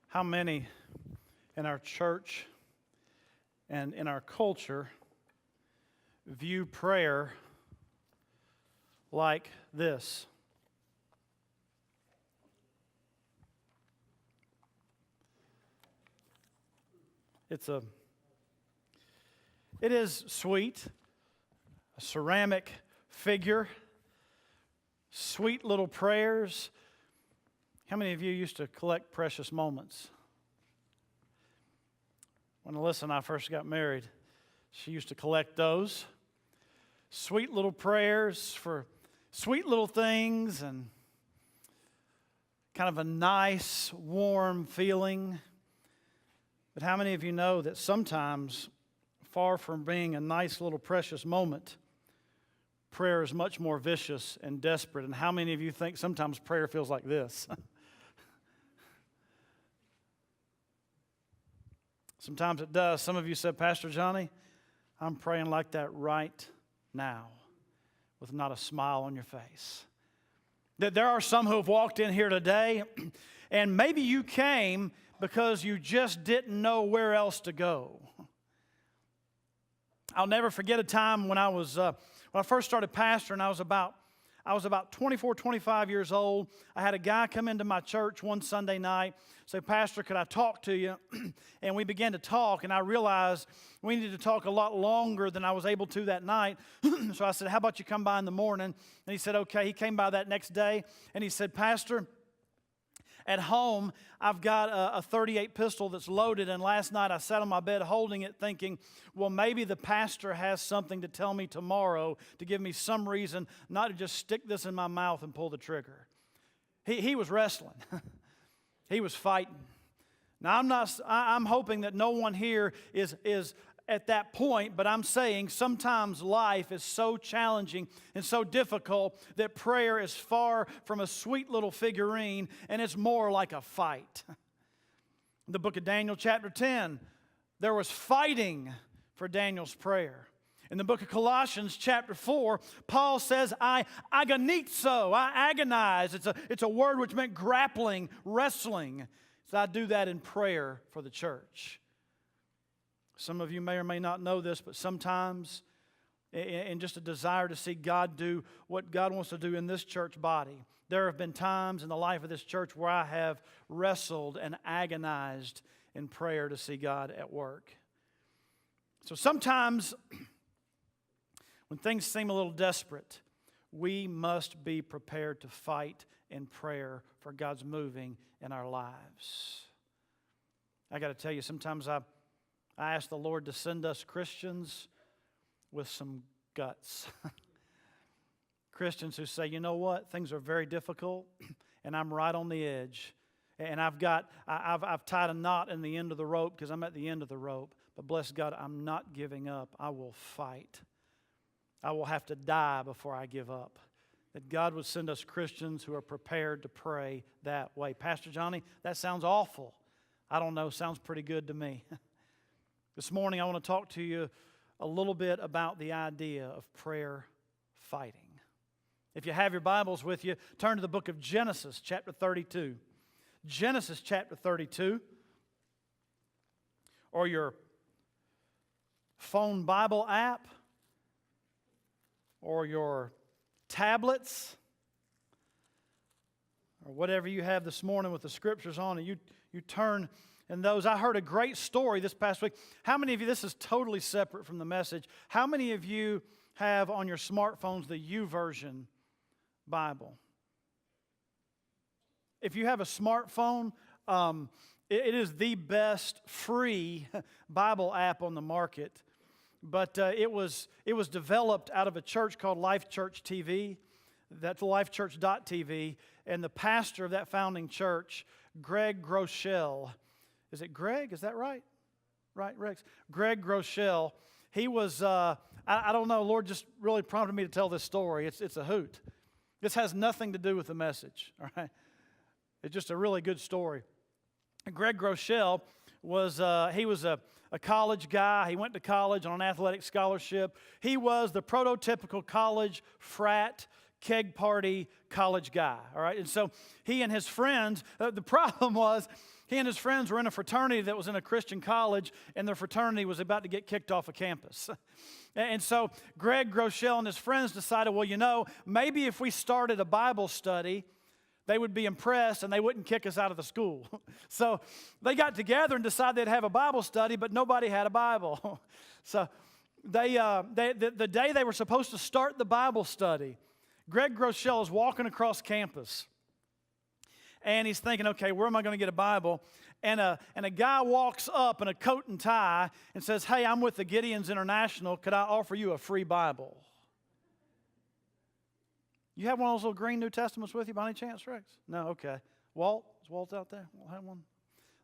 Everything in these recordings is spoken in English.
How many in our church and in our culture view prayer like this? It is sweet, a ceramic figure, sweet little prayers. How many of you used to collect precious moments? When Ellison and I first got married, she used to collect those. Sweet little prayers for sweet little things and kind of a nice, warm feeling. But how many of you know that sometimes, far from being a nice little precious moment, prayer is much more vicious and desperate? And how many of you think sometimes prayer feels like this? Sometimes it does. Some of you said, Pastor Johnny, I'm praying like that right now with not a smile on your face. That there are some who have walked in here today, and maybe you came because you just didn't know where else to go. I'll never forget a time when I first started pastoring. I was about 24, 25 years old. I had a guy come into my church one Sunday night, say, Pastor, could I talk to you? And we began to talk, and I realized we needed to talk a lot longer than I was able to that night. So I said, how about you come by in the morning? And he said, okay. He came by that next day, and he said, Pastor, at home, I've got a .38 pistol that's loaded, and last night I sat on my bed holding it thinking, well, maybe the pastor has something to tell me tomorrow to give me some reason not to just stick this in my mouth and pull the trigger. He was wrestling. He was fighting. Now, I'm hoping that no one here is at that point, but I'm saying sometimes life is so challenging and so difficult that prayer is far from a sweet little figurine, and it's more like a fight. In the book of Daniel chapter 10, there was fighting for Daniel's prayer. In the book of Colossians chapter 4, Paul says, I agonizo, I agonize. It's a word which meant grappling, wrestling. So I do that in prayer for the church. Some of you may or may not know this, but sometimes in just a desire to see God do what God wants to do in this church body, there have been times in the life of this church where I have wrestled and agonized in prayer to see God at work. So sometimes when things seem a little desperate, we must be prepared to fight in prayer for God's moving in our lives. I got to tell you, sometimes I ask the Lord to send us Christians with some guts. Christians who say, you know what, things are very difficult, and I'm right on the edge. And I've tied a knot in the end of the rope because I'm at the end of the rope. But bless God, I'm not giving up. I will fight. I will have to die before I give up. That God would send us Christians who are prepared to pray that way. Pastor Johnny, that sounds awful. I don't know, sounds pretty good to me. This morning I want to talk to you a little bit about the idea of prayer fighting. If you have your Bibles with you, turn to the book of Genesis chapter 32. Genesis chapter 32, or your phone Bible app, or your tablets, or whatever you have this morning with the scriptures on it. You turn in those. I heard a great story this past week. How many of you, this is totally separate from the message, how many of you have on your smartphones the YouVersion Bible? If you have a smartphone, it is the best free Bible app on the market. But it was developed out of a church called Life Church TV. That's lifechurch.tv. And the pastor of that founding church, Greg Groeschel. Is it Greg? Is that right? Right, Rex? Greg Groeschel. He was, I don't know, Lord just really prompted me to tell this story. It's a hoot. This has nothing to do with the message, all right? It's just a really good story. Greg Groeschel was a college guy. He went to college on an athletic scholarship. He was the prototypical college frat keg party college guy, all right? And so he and his friends, the problem was he and his friends were in a fraternity that was in a Christian college, and their fraternity was about to get kicked off of campus. And so Greg Groeschel and his friends decided, well, you know, maybe if we started a Bible study, they would be impressed and they wouldn't kick us out of the school. So they got together and decided they'd have a Bible study, but nobody had a Bible. So the day they were supposed to start the Bible study, Greg Groeschel is walking across campus. And he's thinking, okay, where am I going to get a Bible? And a guy walks up in a coat and tie and says, hey, I'm with the Gideons International. Could I offer you a free Bible? You have one of those little green New Testaments with you by any chance, Rex? No, okay. Walt? Is Walt out there? We'll have one.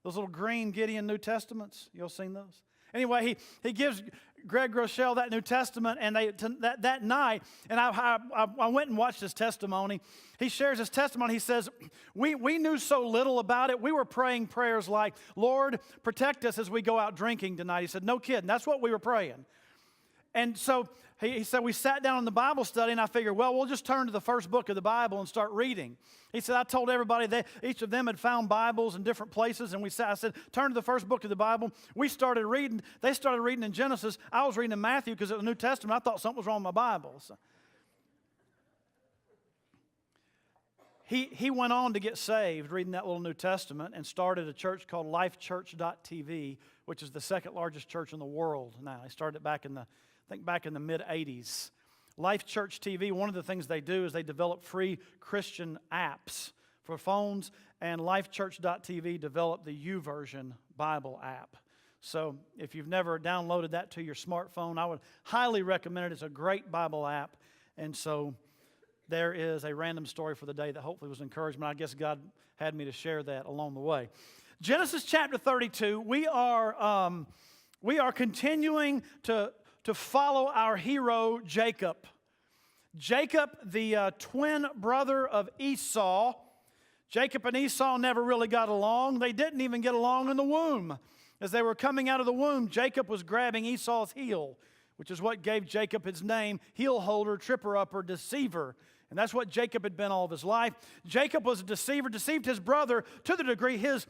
Those little green Gideon New Testaments. You all seen those? Anyway, he gives Greg Groeschel that New Testament, and that night, and I went and watched his testimony. He shares his testimony. He says, we knew so little about it. We were praying prayers like, Lord, protect us as we go out drinking tonight. He said, no kidding. That's what we were praying. And so he said, we sat down in the Bible study, and I figured, well, we'll just turn to the first book of the Bible and start reading. He said, I told everybody that each of them had found Bibles in different places, and I said, turn to the first book of the Bible. We started reading. They started reading in Genesis. I was reading in Matthew because it was the New Testament. I thought something was wrong with my Bible. So he went on to get saved reading that little New Testament and started a church called lifechurch.tv, which is the second largest church in the world now. He started it back in the mid-'80s. Life Church TV, one of the things they do is they develop free Christian apps for phones, and lifechurch.tv developed the YouVersion Bible app. So if you've never downloaded that to your smartphone, I would highly recommend it. It's a great Bible app. And so there is a random story for the day that hopefully was encouragement. I guess God had me to share that along the way. Genesis chapter 32, we are continuing to follow our hero, Jacob. Jacob, the twin brother of Esau. Jacob and Esau never really got along. They didn't even get along in the womb. As they were coming out of the womb, Jacob was grabbing Esau's heel, which is what gave Jacob his name, heel holder, tripper upper, deceiver. And that's what Jacob had been all of his life. Jacob was a deceiver, deceived his brother to the degree his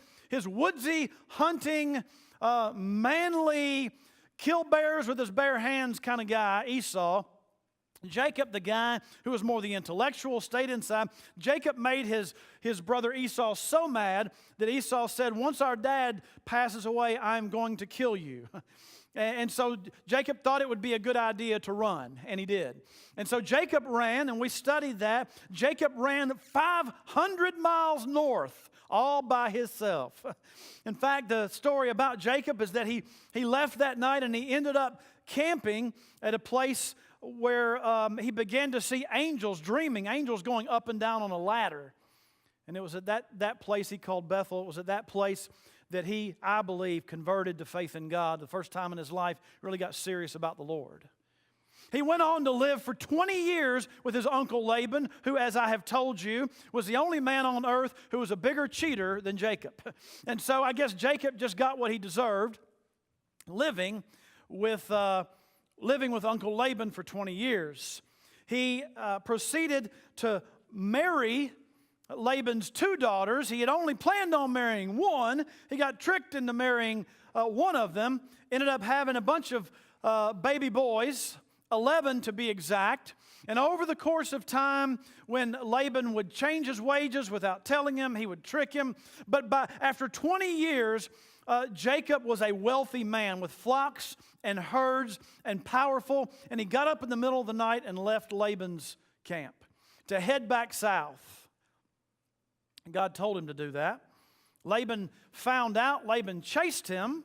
woodsy, hunting, manly, kill bears with his bare hands kind of guy, Esau. Jacob, the guy who was more the intellectual, stayed inside. Jacob made his brother Esau so mad that Esau said, once our dad passes away, I'm going to kill you. And so Jacob thought it would be a good idea to run, and he did. And so Jacob ran, and we studied that. Jacob ran 500 miles north, all by himself. In fact, the story about Jacob is that he left that night, and he ended up camping at a place where he began to see angels, dreaming, angels going up and down on a ladder. And it was at that place he called Bethel. It was at that place that he, I believe, converted to faith in God. The first time in his life, really got serious about the Lord. He went on to live for 20 years with his uncle Laban, who, as I have told you, was the only man on earth who was a bigger cheater than Jacob. And so I guess Jacob just got what he deserved, living with Uncle Laban for 20 years. He proceeded to marry Laban's two daughters. He had only planned on marrying one. He got tricked into marrying one of them. Ended up having a bunch of baby boys, 11 to be exact. And over the course of time, when Laban would change his wages without telling him, he would trick him. But after 20 years, Jacob was a wealthy man with flocks and herds and powerful. And he got up in the middle of the night and left Laban's camp to head back south. God told him to do that. Laban found out. Laban chased him.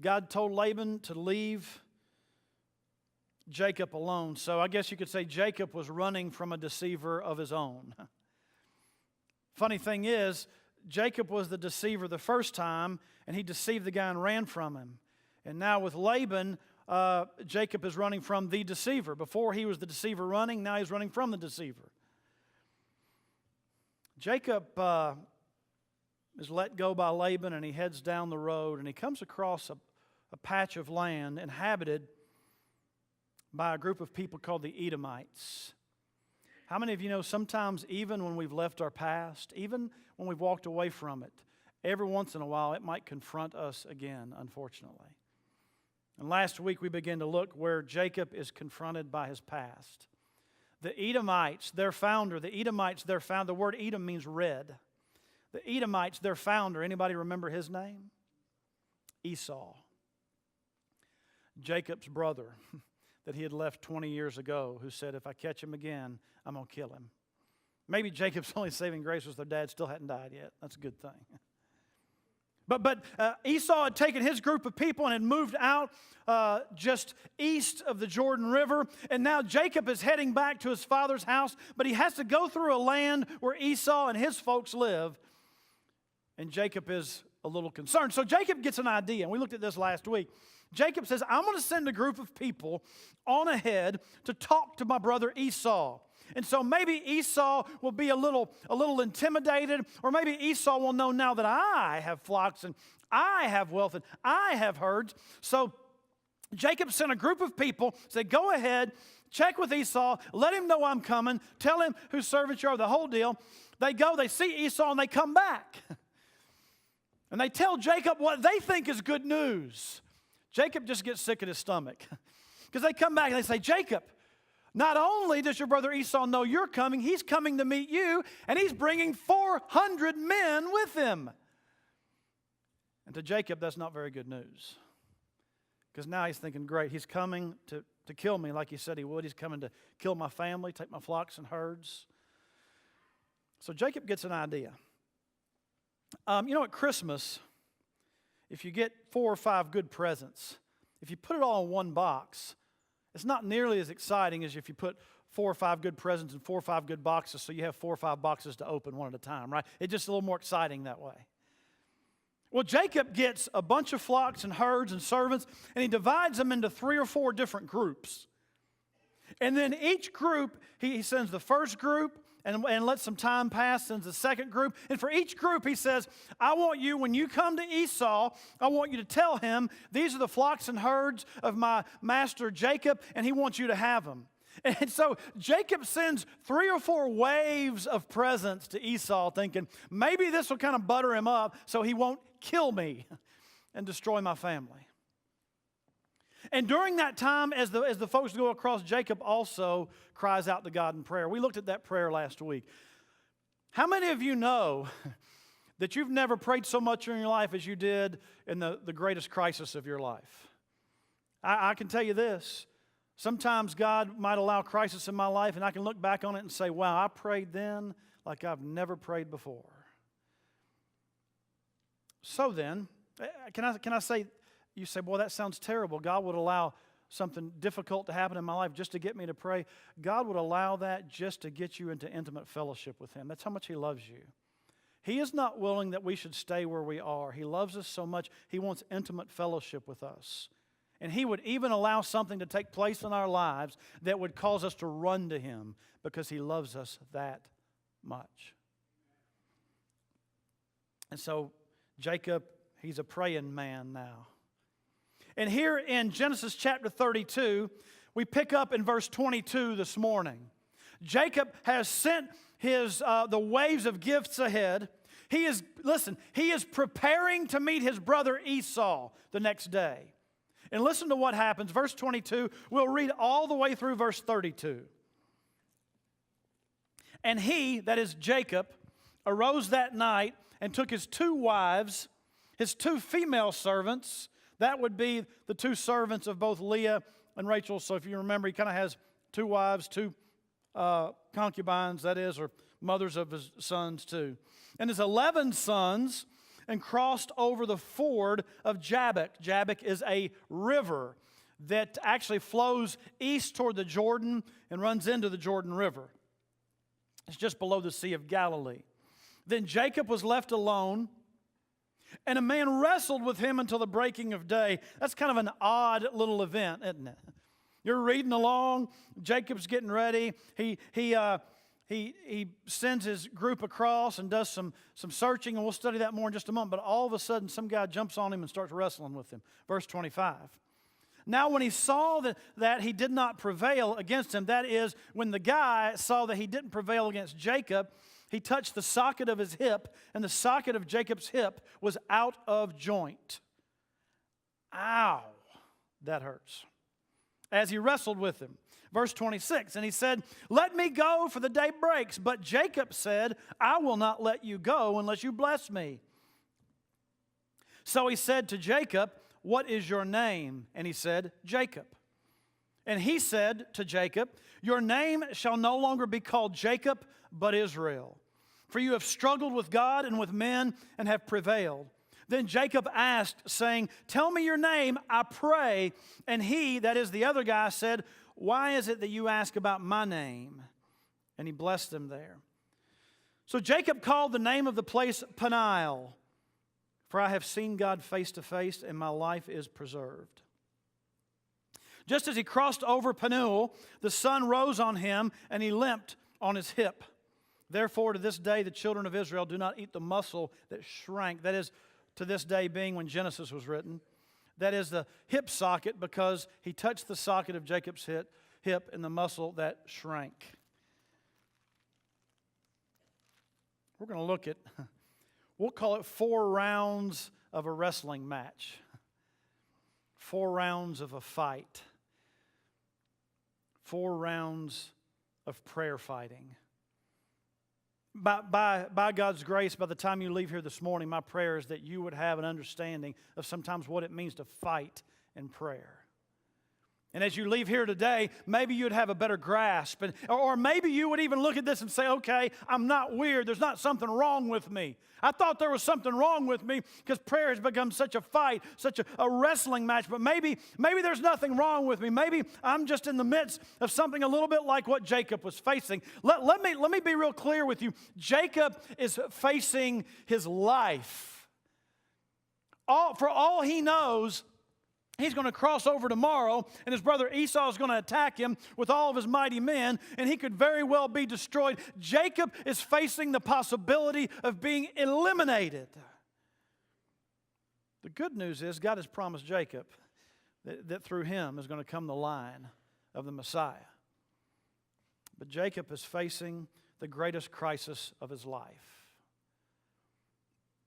God told Laban to leave Jacob alone. So I guess you could say Jacob was running from a deceiver of his own. Funny thing is, Jacob was the deceiver the first time, and he deceived the guy and ran from him. And now with Laban, Jacob is running from the deceiver. Before he was the deceiver running, now he's running from the deceiver. Jacob is let go by Laban, and he heads down the road, and he comes across a patch of land inhabited by a group of people called the Edomites. How many of you know sometimes even when we've left our past, even when we've walked away from it, every once in a while it might confront us again, unfortunately. And last week we began to look where Jacob is confronted by his past. The Edomites, their founder, the word Edom means red. The Edomites, their founder, anybody remember his name? Esau. Jacob's brother that he had left 20 years ago, who said, if I catch him again, I'm going to kill him. Maybe Jacob's only saving grace was their dad still hadn't died yet. That's a good thing. But Esau had taken his group of people and had moved out just east of the Jordan River. And now Jacob is heading back to his father's house, but he has to go through a land where Esau and his folks live. And Jacob is a little concerned. So Jacob gets an idea, and we looked at this last week. Jacob says, I'm going to send a group of people on ahead to talk to my brother Esau. And so maybe Esau will be a little intimidated, or maybe Esau will know now that I have flocks and I have wealth and I have herds. So Jacob sent a group of people, said, go ahead, check with Esau, let him know I'm coming, tell him whose servants you are, the whole deal. They go, they see Esau, and they come back. And they tell Jacob what they think is good news. Jacob just gets sick at his stomach. Because they come back and they say, Jacob, not only does your brother Esau know you're coming, he's coming to meet you, and he's bringing 400 men with him. And to Jacob, that's not very good news. Because now he's thinking, great, he's coming to kill me like he said he would. He's coming to kill my family, take my flocks and herds. So Jacob gets an idea. At Christmas, if you get 4 or 5 good presents, if you put it all in one box, it's not nearly as exciting as if you put 4 or 5 good presents in 4 or 5 good boxes, so you have 4 or 5 boxes to open one at a time, right? It's just a little more exciting that way. Well, Jacob gets a bunch of flocks and herds and servants, and he divides them into 3 or 4 different groups. And then each group, he sends the first group, and lets some time pass, sends the second group. And for each group, he says, I want you, when you come to Esau, I want you to tell him, these are the flocks and herds of my master Jacob, and he wants you to have them. And so Jacob sends 3 or 4 waves of presents to Esau, thinking, maybe this will kind of butter him up so he won't kill me and destroy my family. And during that time, as the folks go across, Jacob also cries out to God in prayer. We looked at that prayer last week. How many of you know that you've never prayed so much in your life as you did in the greatest crisis of your life? I can tell you this. Sometimes God might allow crisis in my life, and I can look back on it and say, wow, I prayed then like I've never prayed before. So then, can I say, you say, boy, that sounds terrible. God would allow something difficult to happen in my life just to get me to pray. God would allow that just to get you into intimate fellowship with Him. That's how much He loves you. He is not willing that we should stay where we are. He loves us so much, He wants intimate fellowship with us. And He would even allow something to take place in our lives that would cause us to run to Him because He loves us that much. And so Jacob, he's a praying man now. And here in Genesis chapter 32, we pick up in verse 22 this morning. Jacob has sent the waves of gifts ahead. He is preparing to meet his brother Esau the next day. And listen to what happens. Verse 22, we'll read all the way through verse 32. And he, that is Jacob, arose that night and took his 2 wives, his 2 female servants. That would be the 2 servants of both Leah and Rachel. So if you remember, he kind of has 2 wives, 2 concubines, that is, or mothers of his sons too. And his 11 sons, and crossed over the ford of Jabbok. Jabbok is a river that actually flows east toward the Jordan and runs into the Jordan River. It's just below the Sea of Galilee. Then Jacob was left alone, and a man wrestled with him until the breaking of day. That's kind of an odd little event, isn't it? You're reading along. Jacob's getting ready. He sends his group across and does some searching, and we'll study that more in just a moment. But all of a sudden, some guy jumps on him and starts wrestling with him. Verse 25. Now when he saw that he did not prevail against him, that is, when the guy saw that he didn't prevail against Jacob, he touched the socket of his hip, and the socket of Jacob's hip was out of joint. Ow, that hurts. As he wrestled with him. Verse 26, and he said, let me go, for the day breaks. But Jacob said, I will not let you go unless you bless me. So he said to Jacob, what is your name? And he said, Jacob. And he said to Jacob, your name shall no longer be called Jacob, but Israel. For you have struggled with God and with men and have prevailed. Then Jacob asked, saying, tell me your name, I pray. And he, that is the other guy, said, why is it that you ask about my name? And he blessed them there. So Jacob called the name of the place Peniel, for I have seen God face to face, and my life is preserved. Just as he crossed over Peniel, the sun rose on him, and he limped on his hip. Therefore, to this day, the children of Israel do not eat the muscle that shrank. That is, to this day being when Genesis was written. That is the hip socket, because he touched the socket of Jacob's hip and the muscle that shrank. We're going to look at, we'll call it 4 rounds of a wrestling match. 4 rounds of a fight. 4 rounds of prayer fighting. By God's grace, by the time you leave here this morning, my prayer is that you would have an understanding of sometimes what it means to fight in prayer. And as you leave here today, maybe you'd have a better grasp. Or maybe you would even look at this and say, okay, I'm not weird. There's not something wrong with me. I thought there was something wrong with me because prayer has become such a fight, such a wrestling match. But maybe there's nothing wrong with me. Maybe I'm just in the midst of something a little bit like what Jacob was facing. Let me be real clear with you. Jacob is facing his life. For all he knows, he's going to cross over tomorrow, and his brother Esau is going to attack him with all of his mighty men, and he could very well be destroyed. Jacob is facing the possibility of being eliminated. The good news is God has promised Jacob that through him is going to come the line of the Messiah. But Jacob is facing the greatest crisis of his life.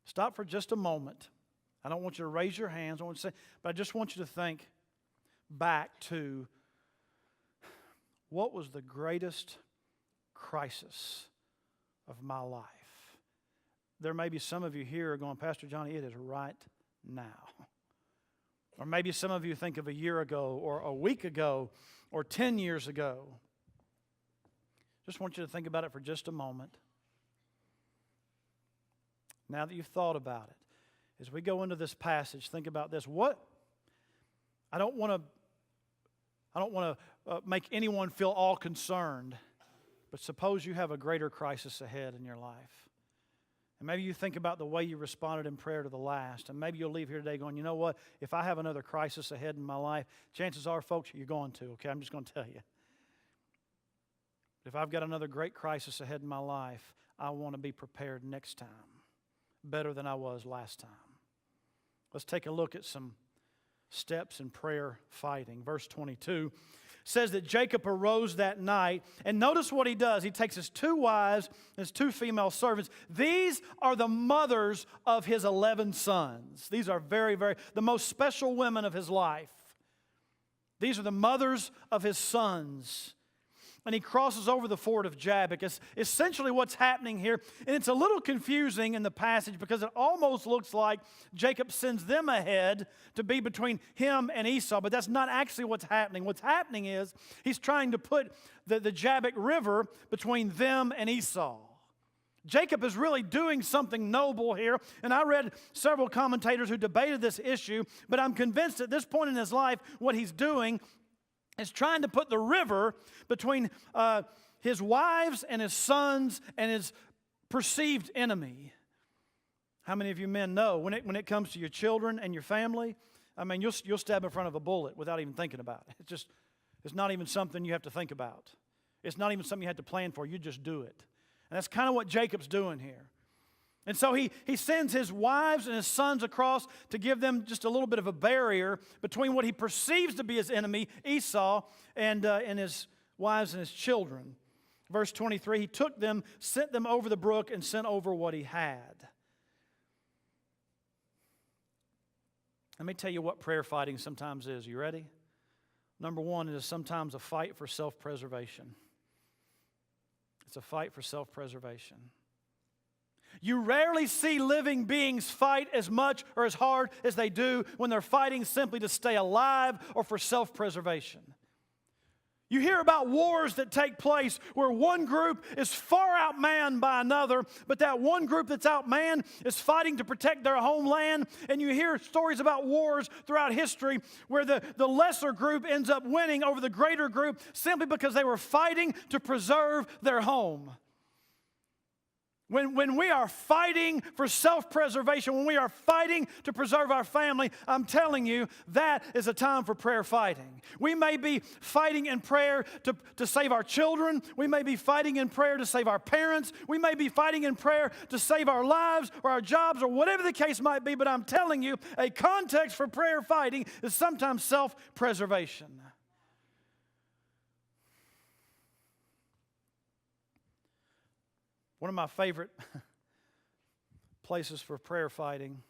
Stop for just a moment. I don't want you to raise your hands, I want you to say, but I just want you to think back to what was the greatest crisis of my life. There may be some of you here going, Pastor Johnny, it is right now. Or maybe some of you think of a year ago or a week ago or 10 years ago. Just want you to think about it for just a moment. Now that you've thought about it, as we go into this passage, think about this. I don't want to make anyone feel all concerned, but suppose you have a greater crisis ahead in your life. And maybe you think about the way you responded in prayer to the last, and maybe you'll leave here today going, you know what, if I have another crisis ahead in my life, chances are, folks, you're going to, okay? I'm just going to tell you. If I've got another great crisis ahead in my life, I want to be prepared next time, better than I was last time. Let's take a look at some steps in prayer fighting. Verse 22 says that Jacob arose that night, and notice what he does. He takes his 2 wives and his 2 female servants. These are the mothers of his 11 sons. These are the most special women of his life. These are the mothers of his sons. And he crosses over the ford of Jabbok. It's essentially what's happening here. And it's a little confusing in the passage because it almost looks like Jacob sends them ahead to be between him and Esau. But that's not actually what's happening. What's happening is he's trying to put the Jabbok River between them and Esau. Jacob is really doing something noble here. And I read several commentators who debated this issue. But I'm convinced at this point in his life what he's doing is trying to put the river between his wives and his sons and his perceived enemy. How many of you men know when it comes to your children and your family, I mean, you'll stab in front of a bullet without even thinking about it. It's not even something you have to think about. It's not even something you have to plan for. You just do it. And that's kind of what Jacob's doing here. And so he sends his wives and his sons across to give them just a little bit of a barrier between what he perceives to be his enemy, Esau, and his wives and his children. Verse 23, he took them, sent them over the brook, and sent over what he had. Let me tell you what prayer fighting sometimes is. You ready? Number one, it is sometimes a fight for self-preservation. It's a fight for self-preservation. You rarely see living beings fight as much or as hard as they do when they're fighting simply to stay alive or for self-preservation. You hear about wars that take place where one group is far outmanned by another, but that one group that's outmanned is fighting to protect their homeland. And you hear stories about wars throughout history where the lesser group ends up winning over the greater group simply because they were fighting to preserve their home. When we are fighting for self-preservation, when we are fighting to preserve our family, I'm telling you, that is a time for prayer fighting. We may be fighting in prayer to save our children. We may be fighting in prayer to save our parents. We may be fighting in prayer to save our lives or our jobs or whatever the case might be. But I'm telling you, a context for prayer fighting is sometimes self-preservation. One of my favorite places for prayer fighting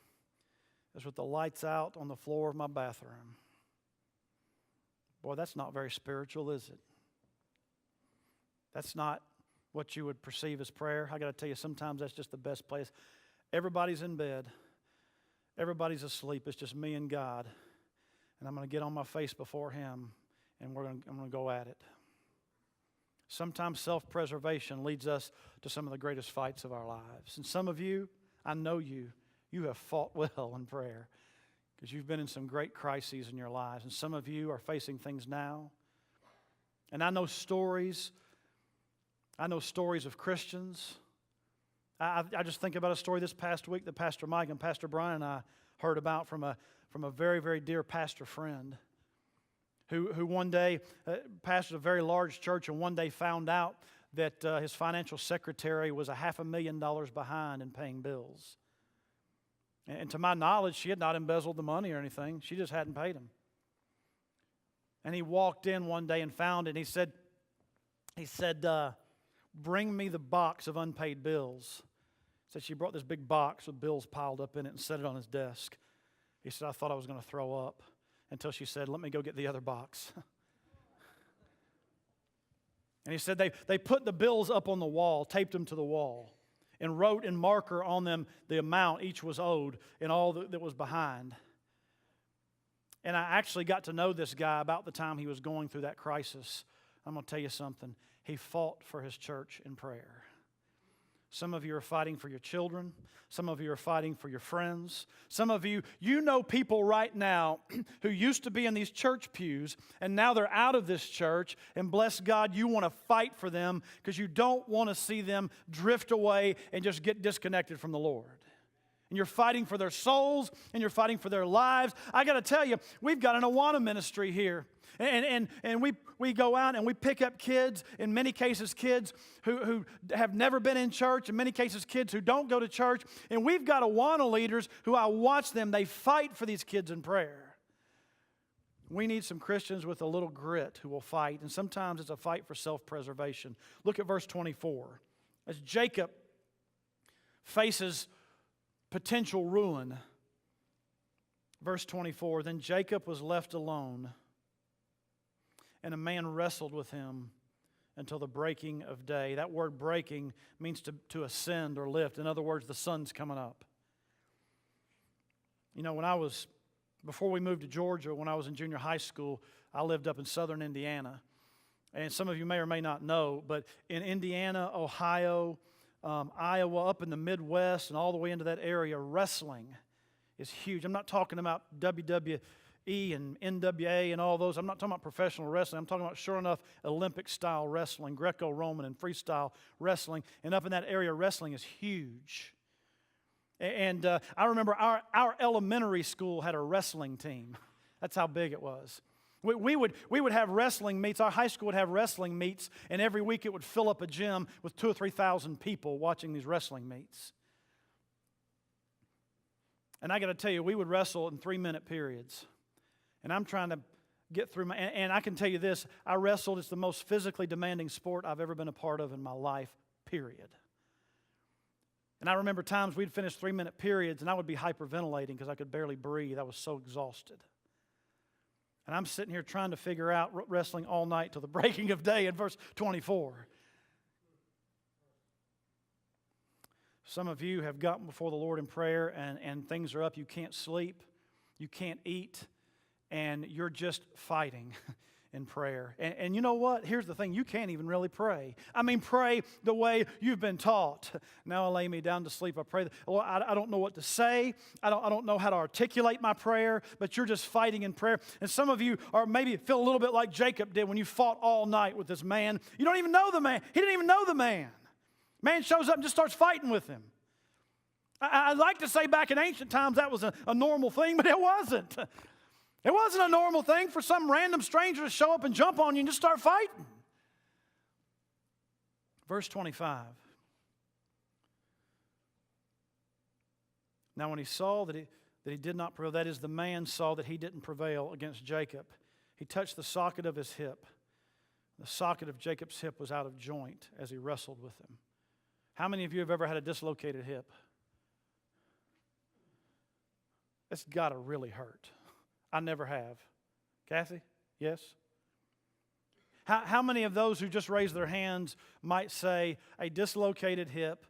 is with the lights out on the floor of my bathroom. Boy, that's not very spiritual, is it? That's not what you would perceive as prayer. I got to tell you, sometimes that's just the best place. Everybody's in bed. Everybody's asleep. It's just me and God. And I'm going to get on my face before Him, and I'm going to go at it. Sometimes self-preservation leads us to some of the greatest fights of our lives. And some of you, I know you have fought well in prayer because you've been in some great crises in your lives. And some of you are facing things now. And I know stories of Christians. I just think about a story this past week that Pastor Mike and Pastor Brian and I heard about from a very, very dear pastor friend. Who one day pastored a very large church and one day found out that his financial secretary was $500,000 behind in paying bills. And to my knowledge, she had not embezzled the money or anything. She just hadn't paid him. And he walked in one day and found it. And he said, bring me the box of unpaid bills. Said she brought this big box with bills piled up in it and set it on his desk. He said, I thought I was going to throw up. Until she said, let me go get the other box. And he said they put the bills up on the wall, taped them to the wall, and wrote in marker on them the amount each was owed and all that was behind. And I actually got to know this guy about the time he was going through that crisis. I'm going to tell you something. He fought for his church in prayer. Some of you are fighting for your children. Some of you are fighting for your friends. Some of you know people right now who used to be in these church pews, and now they're out of this church, and bless God, you want to fight for them because you don't want to see them drift away and just get disconnected from the Lord. And you're fighting for their souls, and you're fighting for their lives. I got to tell you, we've got an Awana ministry here. And we go out and we pick up kids, in many cases kids who have never been in church, in many cases kids who don't go to church. And we've got Awana leaders who I watch them, they fight for these kids in prayer. We need some Christians with a little grit who will fight. And sometimes it's a fight for self-preservation. Look at verse 24. As Jacob faces potential ruin, verse 24, then Jacob was left alone, and a man wrestled with him until the breaking of day. That word breaking means to ascend or lift. In other words, the sun's coming up. You know, before we moved to Georgia, when I was in junior high school, I lived up in southern Indiana. And some of you may or may not know, but in Indiana, Ohio, Iowa, up in the Midwest, and all the way into that area, wrestling is huge. I'm not talking about WWE and NWA and all those. I'm not talking about professional wrestling. I'm talking about, sure enough, Olympic-style wrestling, Greco-Roman and freestyle wrestling. And up in that area, wrestling is huge. And I remember our elementary school had a wrestling team. That's how big it was. We would have wrestling meets. Our high school would have wrestling meets, and every week it would fill up a gym with 2,000 or 3,000 people watching these wrestling meets. And I got to tell you, we would wrestle in 3-minute periods. And I'm trying to get through and I can tell you this, I wrestled. It's the most physically demanding sport I've ever been a part of in my life, period. And I remember times we'd finish 3-minute periods and I would be hyperventilating because I could barely breathe. I was so exhausted. And I'm sitting here trying to figure out wrestling all night till the breaking of day in verse 24. Some of you have gotten before the Lord in prayer and things are up. You can't sleep. You can't eat. And you're just fighting in prayer. And you know what? Here's the thing. You can't even really pray. I mean, pray the way you've been taught. Now I lay me down to sleep. I pray. Lord, I don't know what to say. I don't know how to articulate my prayer, but you're just fighting in prayer. And some of you are maybe feel a little bit like Jacob did when you fought all night with this man. You don't even know the man. He didn't even know the man. Man shows up and just starts fighting with him. I'd like to say back in ancient times that was a normal thing, but it wasn't. It wasn't a normal thing for some random stranger to show up and jump on you and just start fighting. Verse 25. Now when he saw that he did not prevail, that is, the man saw that he didn't prevail against Jacob, he touched the socket of his hip. The socket of Jacob's hip was out of joint as he wrestled with him. How many of you have ever had a dislocated hip? It's got to really hurt. I never have. Kathy? Yes? How many of those who just raised their hands might say a dislocated hip?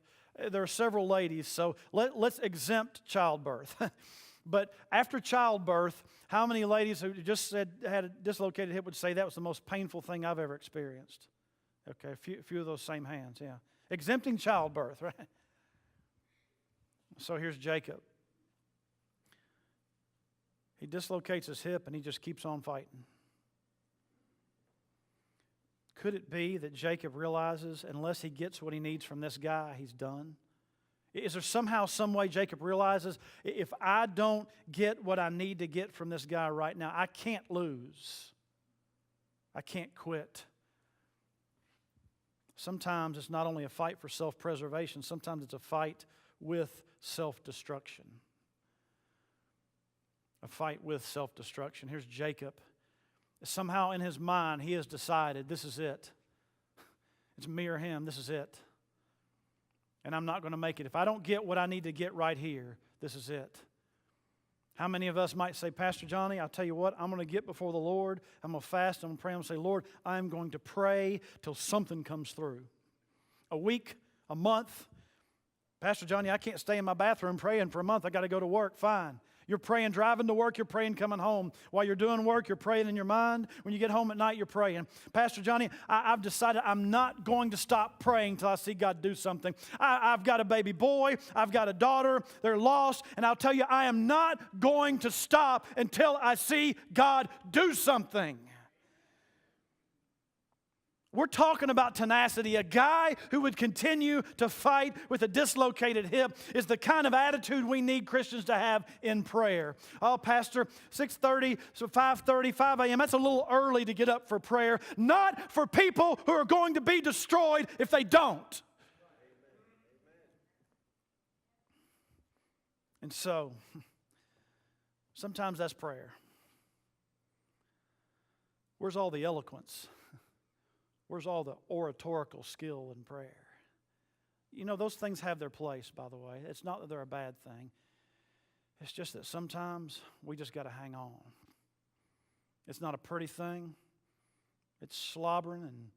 There are several ladies, so let's exempt childbirth. But after childbirth, how many ladies who just said had a dislocated hip would say that was the most painful thing I've ever experienced? Okay, a few of those same hands, yeah. Exempting childbirth, right? So here's Jacob. He dislocates his hip and he just keeps on fighting. Could it be that Jacob realizes unless he gets what he needs from this guy, he's done? Is there somehow, some way Jacob realizes if I don't get what I need to get from this guy right now, I can't lose. I can't quit. Sometimes it's not only a fight for self-preservation, sometimes it's a fight with self-destruction. A fight with self-destruction. Here's Jacob. Somehow in his mind, he has decided, this is it. It's me or him, this is it. And I'm not going to make it. If I don't get what I need to get right here, this is it. How many of us might say, Pastor Johnny, I'll tell you what, I'm going to get before the Lord. I'm going to fast, I'm going to pray, I'm going to say, Lord, I'm going to pray till something comes through. A week, a month. Pastor Johnny, I can't stay in my bathroom praying for a month. I got to go to work. Fine. You're praying driving to work, you're praying coming home. While you're doing work, you're praying in your mind. When you get home at night, you're praying. Pastor Johnny, I've decided I'm not going to stop praying till I see God do something. I've got a baby boy. I've got a daughter. They're lost. And I'll tell you, I am not going to stop until I see God do something. We're talking about tenacity. A guy who would continue to fight with a dislocated hip is the kind of attitude we need Christians to have in prayer. Oh, Pastor, 6:30, so 5:30, 5 a.m., that's a little early to get up for prayer. Not for people who are going to be destroyed if they don't. And so, sometimes that's prayer. Where's all the eloquence? Where's all the oratorical skill in prayer? You know, those things have their place, by the way. It's not that they're a bad thing. It's just that sometimes we just got to hang on. It's not a pretty thing. It's slobbering and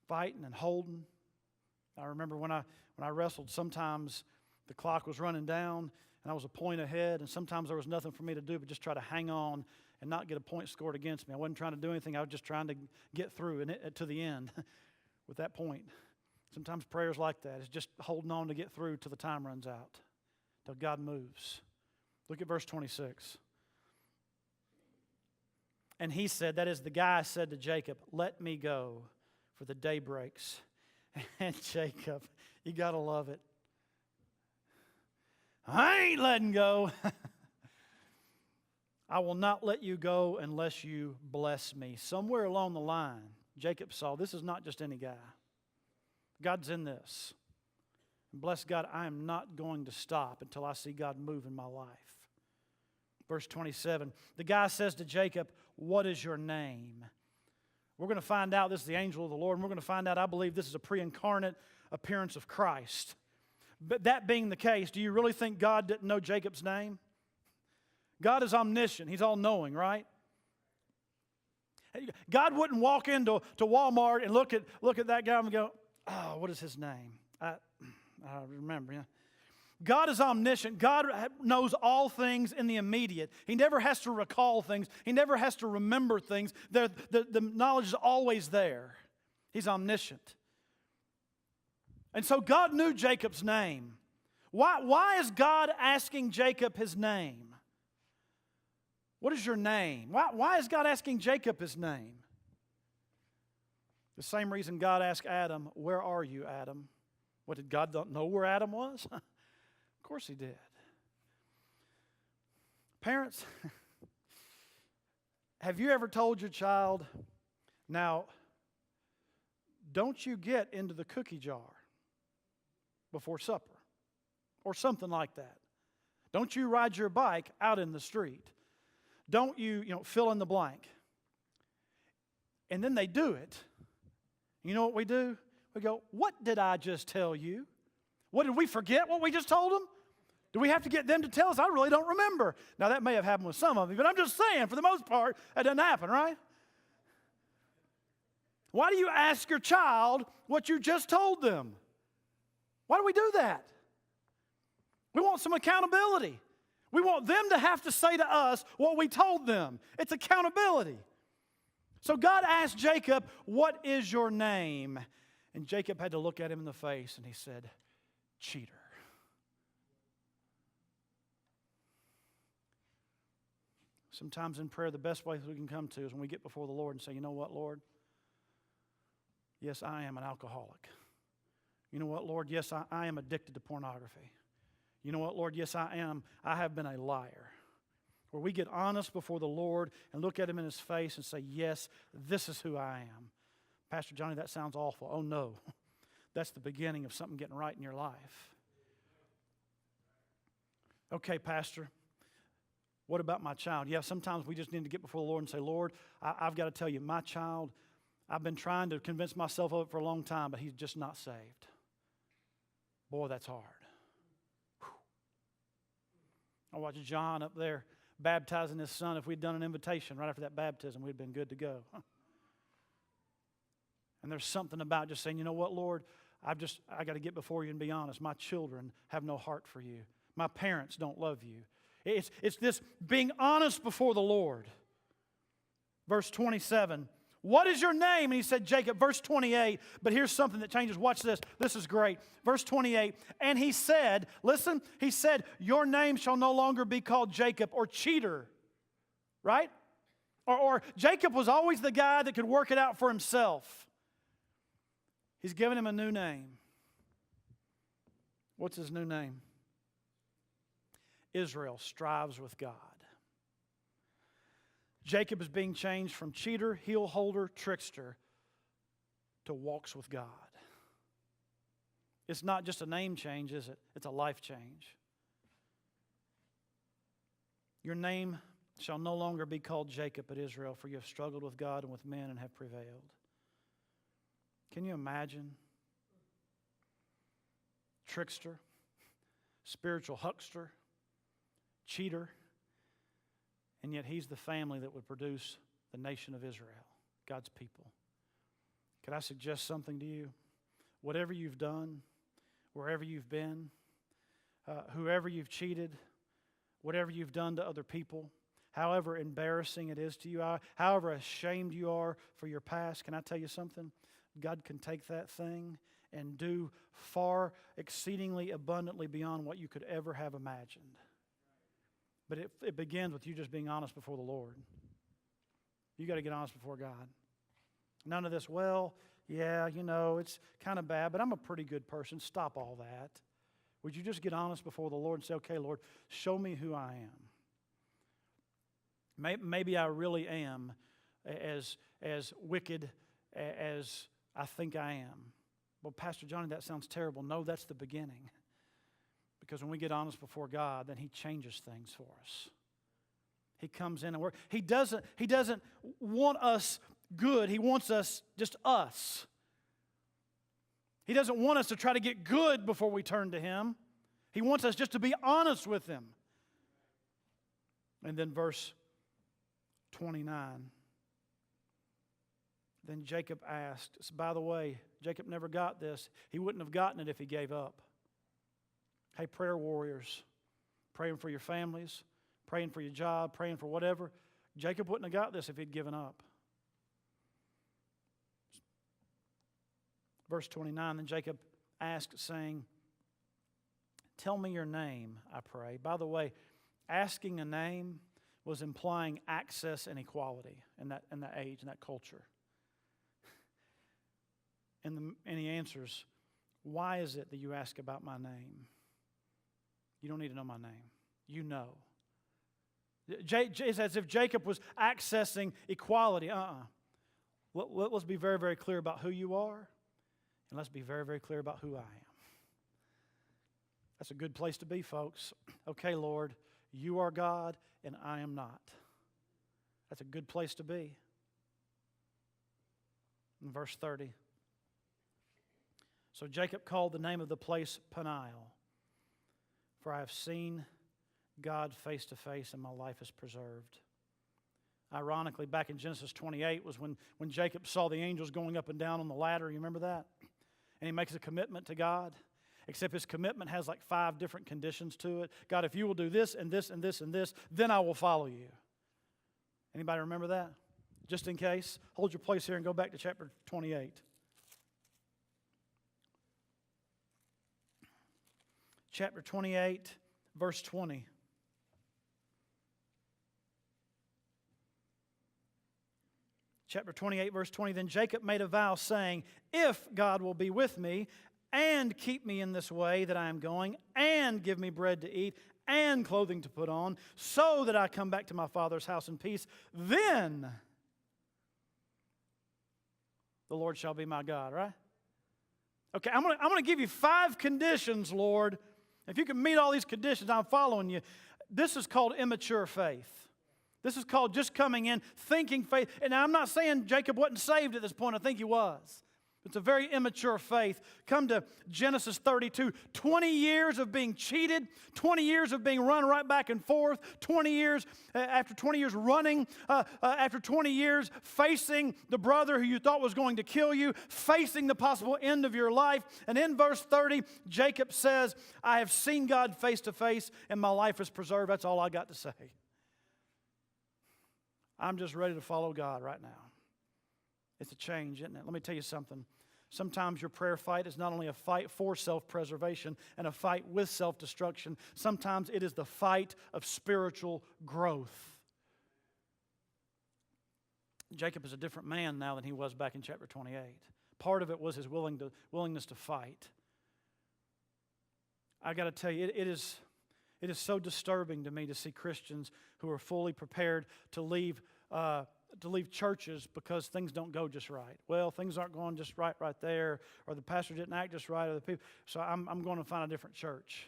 fighting and holding. I remember when I wrestled, sometimes the clock was running down and I was a point ahead, and sometimes there was nothing for me to do but just try to hang on and not get a point scored against me. I wasn't trying to do anything. I was just trying to get through and to the end with that point. Sometimes prayer's like that. It's just holding on to get through till the time runs out, till God moves. Look at verse 26. And he said, that is, the guy said to Jacob, let me go, for the day breaks. And Jacob, you got to love it. I ain't letting go. I will not let you go unless you bless me. Somewhere along the line, Jacob saw this is not just any guy. God's in this. And bless God, I am not going to stop until I see God move in my life. Verse 27, the guy says to Jacob, what is your name? We're going to find out this is the angel of the Lord, and we're going to find out, I believe, this is a pre-incarnate appearance of Christ. But that being the case, do you really think God didn't know Jacob's name? God is omniscient. He's all-knowing, right? God wouldn't walk into Walmart and look at that guy and go, oh, what is his name? I remember, yeah. God is omniscient. God knows all things in the immediate. He never has to recall things. He never has to remember things. The knowledge is always there. He's omniscient. And so God knew Jacob's name. Why is God asking Jacob his name? What is your name? Why is God asking Jacob his name? The same reason God asked Adam, where are you, Adam? What, did God not know where Adam was? Of course he did. Parents, have you ever told your child, now, don't you get into the cookie jar before supper? Or something like that. Don't you ride your bike out in the street. Don't you fill in the blank. And then they do it. You know what we do? We go, what did I just tell you? What, did we forget what we just told them? Do we have to get them to tell us? I really don't remember. Now, that may have happened with some of you, but I'm just saying, for the most part, that doesn't happen, right? Why do you ask your child what you just told them? Why do we do that? We want some accountability. We want them to have to say to us what we told them. It's accountability. So God asked Jacob, what is your name? And Jacob had to look at him in the face, and he said, cheater. Sometimes in prayer, the best place we can come to is when we get before the Lord and say, you know what, Lord? Yes, I am an alcoholic. You know what, Lord? Yes, I am addicted to pornography. You know what, Lord? Yes, I am. I have been a liar. Where we get honest before the Lord and look at Him in His face and say, yes, this is who I am. Pastor Johnny, that sounds awful. Oh, no. That's the beginning of something getting right in your life. Okay, Pastor, what about my child? Yeah, sometimes we just need to get before the Lord and say, Lord, I've got to tell you, my child, I've been trying to convince myself of it for a long time, but he's just not saved. Boy, that's hard. I watched John up there baptizing his son. If we'd done an invitation right after that baptism, we'd been good to go. And there's something about just saying, you know what, Lord, I got to get before you and be honest. My children have no heart for you. My parents don't love you. It's this being honest before the Lord. Verse 27, what is your name? And he said, Jacob. Verse 28, but here's something that changes. Watch this. This is great. Verse 28, and he said, listen, he said, your name shall no longer be called Jacob or cheater. Right? Or Jacob was always the guy that could work it out for himself. He's given him a new name. What's his new name? Israel strives with God. Jacob is being changed from cheater, heel holder, trickster to walks with God. It's not just a name change, is it? It's a life change. Your name shall no longer be called Jacob, but Israel, for you have struggled with God and with men and have prevailed. Can you imagine? Trickster, spiritual huckster, cheater, and yet he's the family that would produce the nation of Israel, God's people. Could I suggest something to you? Whatever you've done, wherever you've been, whoever you've cheated, whatever you've done to other people, however embarrassing it is to you, however ashamed you are for your past, can I tell you something? God can take that thing and do far exceedingly abundantly beyond what you could ever have imagined. But it begins with you just being honest before the Lord. You got to get honest before God. None of this, well, yeah, it's kind of bad, but I'm a pretty good person. Stop all that. Would you just get honest before the Lord and say, okay, Lord, show me who I am. Maybe I really am as wicked as I think I am. Well, Pastor Johnny, that sounds terrible. No, that's the beginning. Because when we get honest before God, then He changes things for us. He comes in and works. He doesn't want us good. He wants us, just us. He doesn't want us to try to get good before we turn to Him. He wants us just to be honest with Him. And then verse 29. Then Jacob asked, so by the way, Jacob never got this. He wouldn't have gotten it if he gave up. Hey, prayer warriors, praying for your families, praying for your job, praying for whatever. Jacob wouldn't have got this if he'd given up. Verse 29, then Jacob asked, saying, tell me your name, I pray. By the way, asking a name was implying access and equality in that age, in that culture. And he answers, why is it that you ask about my name? You don't need to know my name. You know. It's as if Jacob was accessing equality. Let's be very, very clear about who you are, and let's be very, very clear about who I am. That's a good place to be, folks. Okay, Lord, you are God, and I am not. That's a good place to be. In verse 30. So Jacob called the name of the place Peniel, for I have seen God face to face, and my life is preserved. Ironically, back in Genesis 28 was when Jacob saw the angels going up and down on the ladder. You remember that? And he makes a commitment to God. Except his commitment has like 5 different conditions to it. God, if you will do this and this and this and this, then I will follow you. Anybody remember that? Just in case, hold your place here and go back to chapter 28. Chapter 28, verse 20. Chapter 28, verse 20. Then Jacob made a vow, saying, if God will be with me and keep me in this way that I am going, and give me bread to eat and clothing to put on, so that I come back to my father's house in peace, then the Lord shall be my God, right? Okay, I'm going to give you 5 conditions, Lord. If you can meet all these conditions, I'm following you. This is called immature faith. This is called just coming in, thinking faith. And I'm not saying Jacob wasn't saved at this point. I think he was. It's a very immature faith. Come to Genesis 32. 20 years of being cheated, 20 years of being run right back and forth, 20 years, after 20 years running, after 20 years facing the brother who you thought was going to kill you, facing the possible end of your life. And in verse 30, Jacob says, I have seen God face to face and my life is preserved. That's all I got to say. I'm just ready to follow God right now. It's a change, isn't it? Let me tell you something. Sometimes your prayer fight is not only a fight for self-preservation and a fight with self-destruction. Sometimes it is the fight of spiritual growth. Jacob is a different man now than he was back in chapter 28. Part of it was his willingness to fight. I got to tell you, it is so disturbing to me to see Christians who are fully prepared to leave churches because things don't go just right. Well, things aren't going just right there, or the pastor didn't act just right, or the people. So I'm going to find a different church.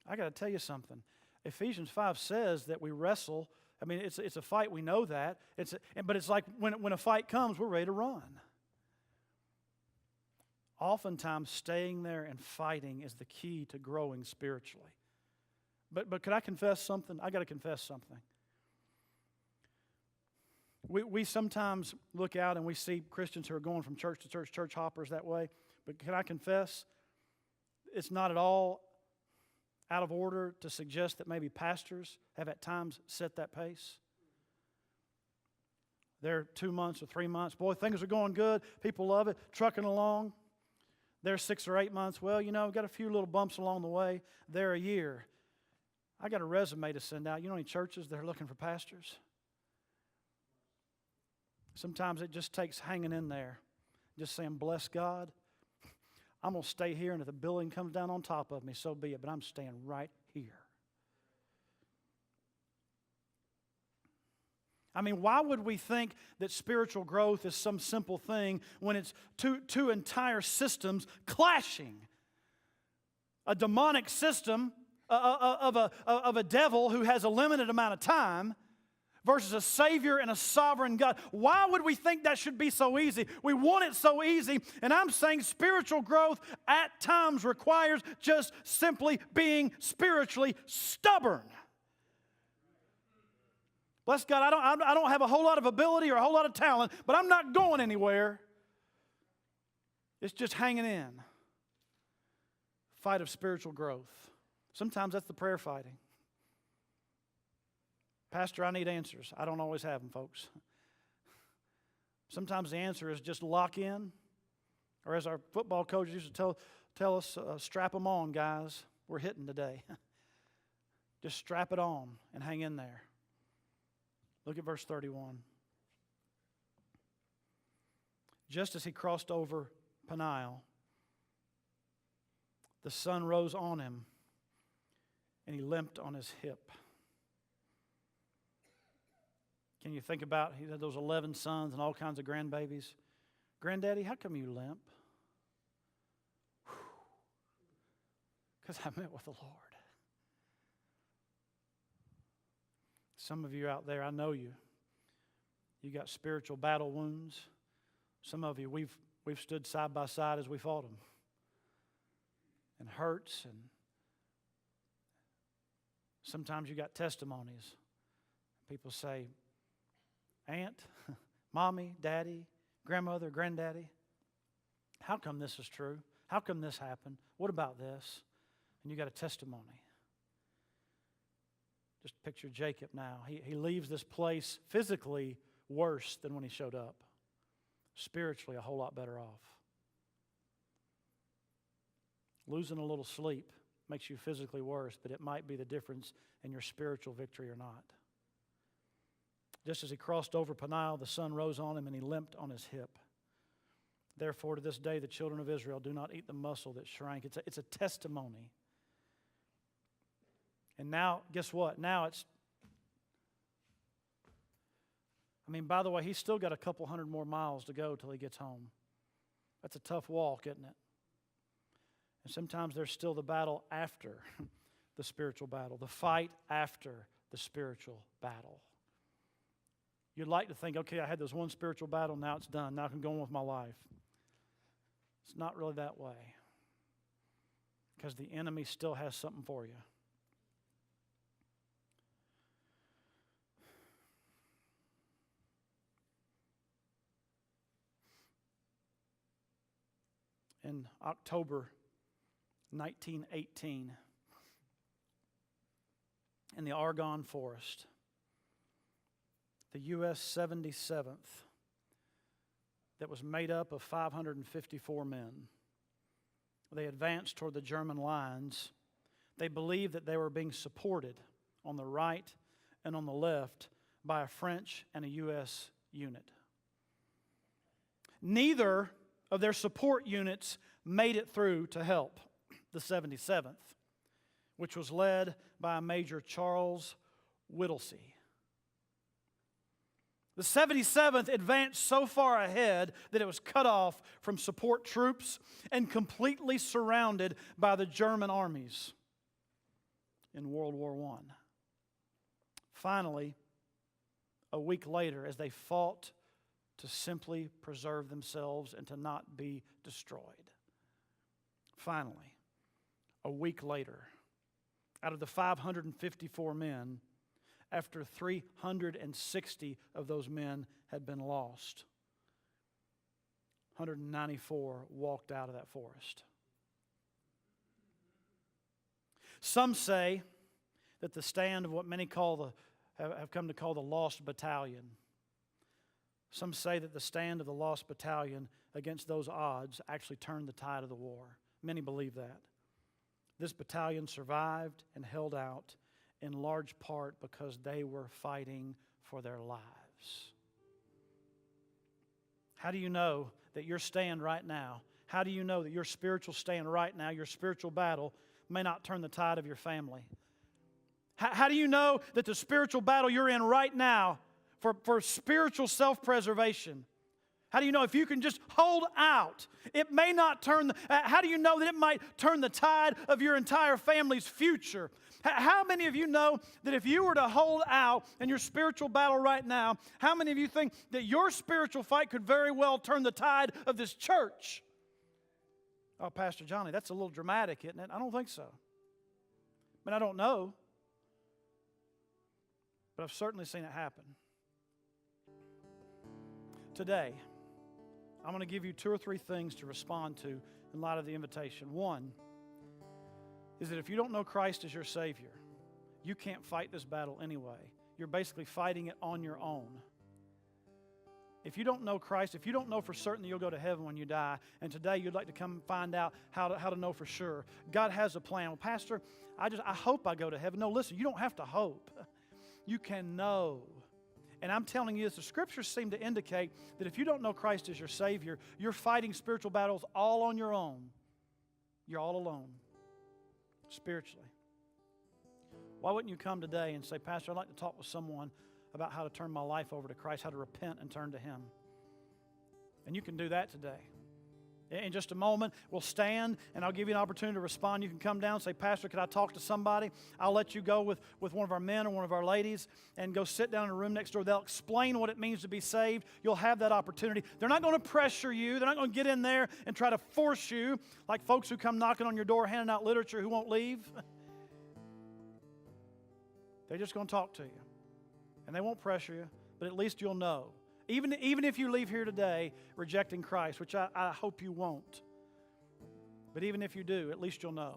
I got to tell you something. Ephesians 5 says that we wrestle. I mean, it's a fight. We know that. But it's like when a fight comes, we're ready to run. Oftentimes, staying there and fighting is the key to growing spiritually. But could I confess something? I got to confess something. We sometimes look out and we see Christians who are going from church to church, church hoppers that way. But can I confess, it's not at all out of order to suggest that maybe pastors have at times set that pace. They're 2 months or 3 months. Boy, things are going good. People love it. Trucking along. They're 6 or 8 months. Well, got a few little bumps along the way. They're a year. I got a resume to send out. You know any churches that are looking for pastors? Sometimes it just takes hanging in there. Just saying, bless God. I'm going to stay here, and if the building comes down on top of me, so be it. But I'm staying right here. I mean, why would we think that spiritual growth is some simple thing when it's two entire systems clashing? A demonic system of a devil who has a limited amount of time versus a Savior and a sovereign God. Why would we think that should be so easy? We want it so easy, and I'm saying spiritual growth at times requires just simply being spiritually stubborn. Bless God, I don't have a whole lot of ability or a whole lot of talent, but I'm not going anywhere. It's just hanging in. Fight of spiritual growth. Sometimes that's the prayer fighting. Pastor, I need answers. I don't always have them, folks. Sometimes the answer is just lock in, or as our football coaches used to tell us, strap them on, guys. We're hitting today. Just strap it on and hang in there. Look at verse 31. Just as he crossed over Peniel, the sun rose on him, and he limped on his hip. Can you think about, he had those 11 sons and all kinds of grandbabies. Granddaddy, how come you limp? Because I met with the Lord. Some of you out there, I know you. You got spiritual battle wounds. Some of you, we've stood side by side as we fought them. And hurts, and sometimes you got testimonies. People say, Aunt, Mommy, Daddy, Grandmother, Granddaddy, how come this is true? How come this happened? What about this? And you got a testimony. Just picture Jacob now. He leaves this place physically worse than when he showed up. Spiritually, a whole lot better off. Losing a little sleep makes you physically worse, but it might be the difference in your spiritual victory or not. Just as he crossed over Peniel, the sun rose on him, and he limped on his hip. Therefore, to this day, the children of Israel do not eat the muscle that shrank. It's a testimony. And now, guess what? Now by the way, he's still got a couple hundred more miles to go till he gets home. That's a tough walk, isn't it? And sometimes there's still the battle after the spiritual battle, the fight after the spiritual battle. You'd like to think, okay, I had this one spiritual battle, now it's done. Now I can go on with my life. It's not really that way. Because the enemy still has something for you. In October 1918, in the Argonne Forest, the U.S. 77th, that was made up of 554 men. They advanced toward the German lines. They believed that they were being supported on the right and on the left by a French and a U.S. unit. Neither of their support units made it through to help the 77th, which was led by Major Charles Whittlesey. The 77th advanced so far ahead that it was cut off from support troops and completely surrounded by the German armies in World War I. Finally, a week later, as they fought to simply preserve themselves and to not be destroyed, finally, a week later, out of the 554 men, after 360 of those men had been lost, 194 walked out of that forest. Some say that the stand of what many have come to call the Lost Battalion. Some say that the stand of the Lost Battalion against those odds actually turned the tide of the war. Many believe that. This battalion survived and held out in large part because they were fighting for their lives. How do you know that your stand right now, how do you know that your spiritual stand right now, your spiritual battle, may not turn the tide of your family? How do you know that the spiritual battle you're in right now for spiritual self-preservation? How do you know if you can just hold out, it may not turn, how do you know that it might turn the tide of your entire family's future? How many of you know that if you were to hold out in your spiritual battle right now, how many of you think that your spiritual fight could very well turn the tide of this church? Oh, Pastor Johnny, that's a little dramatic, isn't it? I don't think so. I mean, I don't know, but I've certainly seen it happen. Today, I'm going to give you 2 or 3 things to respond to in light of the invitation. One is that if you don't know Christ as your Savior, you can't fight this battle anyway. You're basically fighting it on your own. If you don't know Christ, if you don't know for certain that you'll go to heaven when you die, and today you'd like to come find out how to know for sure, God has a plan. Well, Pastor, I hope I go to heaven. No, listen, you don't have to hope. You can know. And I'm telling you this, the Scriptures seem to indicate that if you don't know Christ as your Savior, you're fighting spiritual battles all on your own. You're all alone, spiritually. Why wouldn't you come today and say, Pastor, I'd like to talk with someone about how to turn my life over to Christ, how to repent and turn to Him? And you can do that today. In just a moment, we'll stand, and I'll give you an opportunity to respond. You can come down and say, Pastor, could I talk to somebody? I'll let you go with one of our men or one of our ladies and go sit down in a room next door. They'll explain what it means to be saved. You'll have that opportunity. They're not going to pressure you. They're not going to get in there and try to force you like folks who come knocking on your door handing out literature who won't leave. They're just going to talk to you. And they won't pressure you, but at least you'll know. Even if you leave here today rejecting Christ, which I hope you won't, but even if you do, at least you'll know.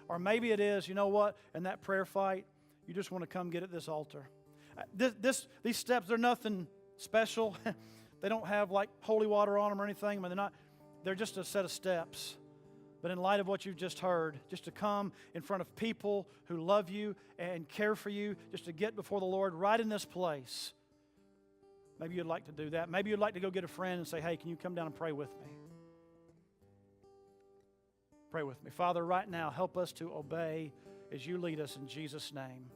Or maybe it is, you know what, in that prayer fight, you just want to come get at this altar. These steps, they're nothing special. They don't have like holy water on them or anything. I mean, they're just a set of steps. But in light of what you've just heard, just to come in front of people who love you and care for you, just to get before the Lord right in this place, maybe you'd like to do that. Maybe you'd like to go get a friend and say, hey, can you come down and pray with me? Pray with me. Father, right now, help us to obey as you lead us in Jesus' name.